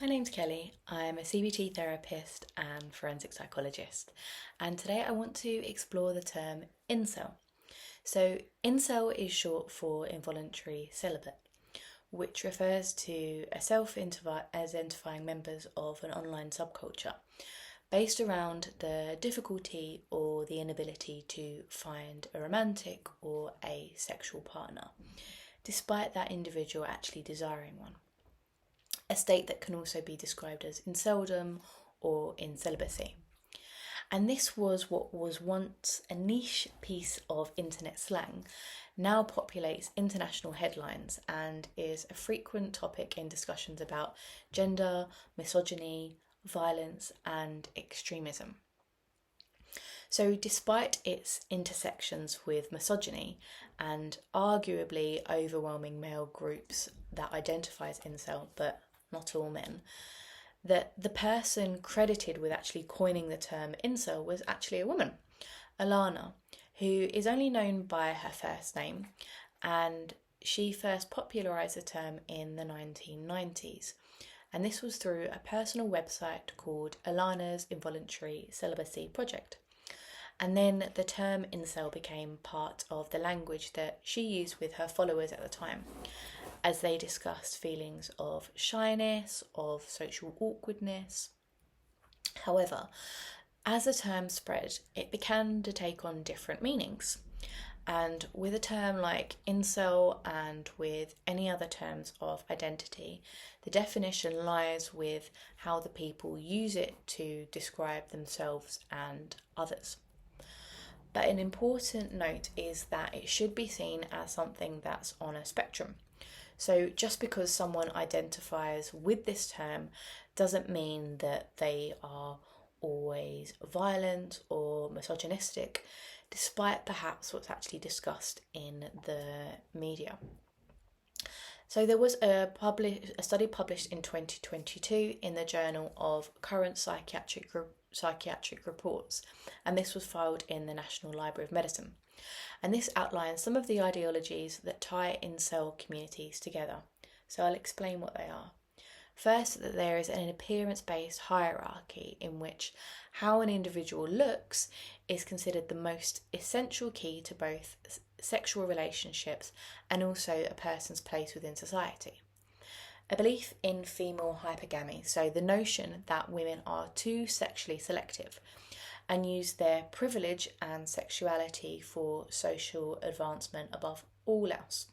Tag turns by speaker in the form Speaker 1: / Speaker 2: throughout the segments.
Speaker 1: My name's Kelly. I'm a CBT therapist and forensic psychologist, and today I want to explore the term incel. So, incel is short for involuntary celibate, which refers to a self-identifying members of an online subculture based around the difficulty or the inability to find a romantic or a sexual partner, despite that individual actually desiring one. A state that can also be described as inceldom or incelibacy. And this was what was once a niche piece of internet slang, now populates international headlines and is a frequent topic in discussions about gender, misogyny, violence, and extremism. So, despite its intersections with misogyny and arguably overwhelming male groups that identify as incel, but not all men, that the person credited with actually coining the term incel was actually a woman, Alana, who is only known by her first name, and she first popularised the term in the 1990s. And this was through a personal website called Alana's Involuntary Celibacy Project. And then the term incel became part of the language that she used with her followers at the time, as they discussed feelings of shyness, of social awkwardness. However, as the term spread, it began to take on different meanings. And with a term like incel and with any other terms of identity, the definition lies with how the people use it to describe themselves and others. But an important note is that it should be seen as something that's on a spectrum. So just because someone identifies with this term doesn't mean that they are always violent or misogynistic, despite perhaps what's actually discussed in the media. So there was a study published in 2022 in the Journal of Current Psychiatric Reports, and this was filed in the National Library of Medicine. And this outlines some of the ideologies that tie incel communities together. So I'll explain what they are. First, that there is an appearance-based hierarchy in which how an individual looks is considered the most essential key to both sexual relationships and also a person's place within society. A belief in female hypergamy, so the notion that women are too sexually selective and use their privilege and sexuality for social advancement above all else.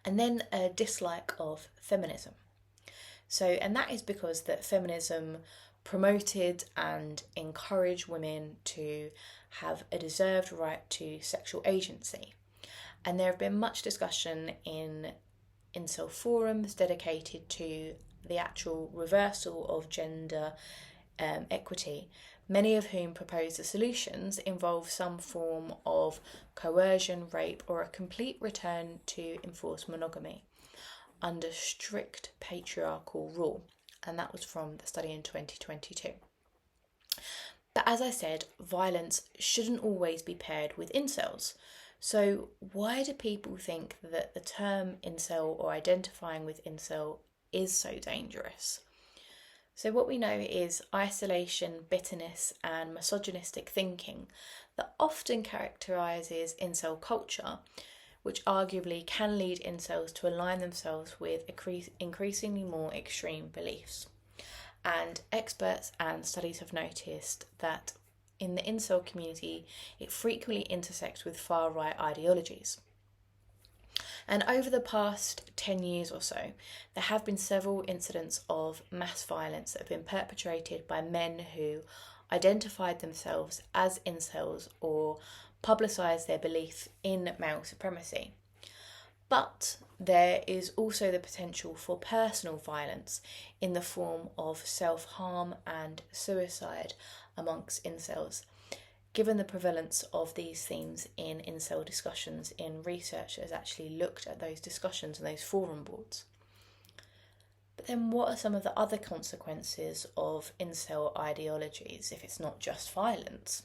Speaker 1: And then a dislike of feminism. And that is because that feminism promoted and encouraged women to have a deserved right to sexual agency. And there have been much discussion in incel forums dedicated to the actual reversal of gender equity, many of whom propose the solutions involve some form of coercion, rape, or a complete return to enforced monogamy under strict patriarchal rule. And that was from the study in 2022. But as I said, violence shouldn't always be paired with incels. So why do people think that the term incel or identifying with incel is so dangerous? So what we know is isolation, bitterness, and misogynistic thinking that often characterises incel culture, which arguably can lead incels to align themselves with increasingly more extreme beliefs. And experts and studies have noticed that in the incel community, it frequently intersects with far-right ideologies. And over the past 10 years or so, there have been several incidents of mass violence that have been perpetrated by men who identified themselves as incels or publicised their belief in male supremacy. But there is also the potential for personal violence in the form of self-harm and suicide amongst incels, given the prevalence of these themes in incel discussions in research that has actually looked at those discussions and those forum boards. But then what are some of the other consequences of incel ideologies if it's not just violence?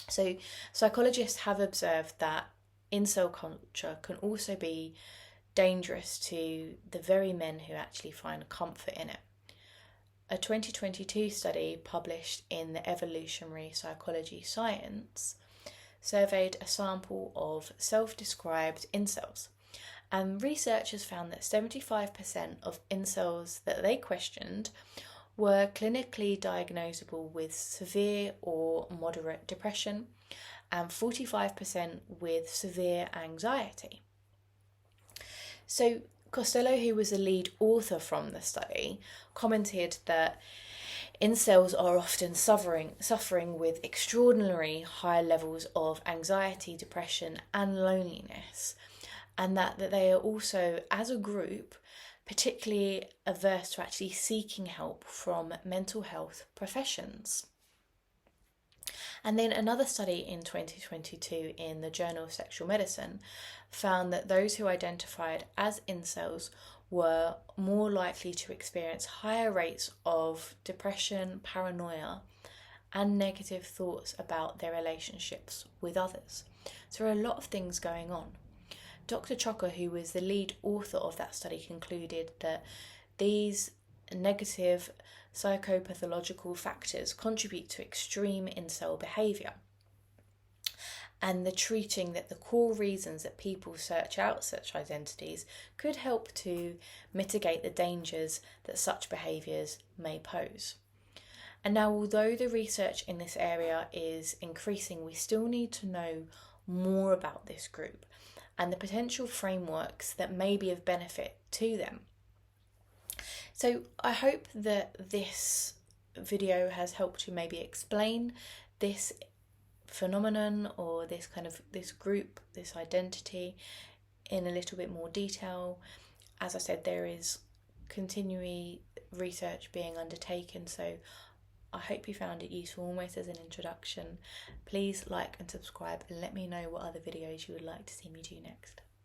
Speaker 1: So psychologists have observed that incel culture can also be dangerous to the very men who actually find comfort in it. a 2022 study published in the Evolutionary Psychology Science surveyed a sample of self-described incels. And researchers found that 75% of incels that they questioned were clinically diagnosable with severe or moderate depression and 45% with severe anxiety. So Costello, who was the lead author from the study, commented that incels are often suffering with extraordinarily high levels of anxiety, depression and loneliness, and that they are also, as a group, particularly averse to actually seeking help from mental health professions. And then another study in 2022 in the Journal of Sexual Medicine found that those who identified as incels were more likely to experience higher rates of depression, paranoia, and negative thoughts about their relationships with others. So there are a lot of things going on. Dr. Chocker, who was the lead author of that study, concluded that these negative psychopathological factors contribute to extreme incel behaviour, and the treating that the core reasons that people search out such identities could help to mitigate the dangers that such behaviours may pose. And now, although the research in this area is increasing, we still need to know more about this group and the potential frameworks that may be of benefit to them. So I hope that this video has helped to maybe explain this phenomenon or this group, this identity in a little bit more detail. As I said, there is continually research being undertaken, so I hope you found it useful almost as an introduction. Please like and subscribe and let me know what other videos you would like to see me do next.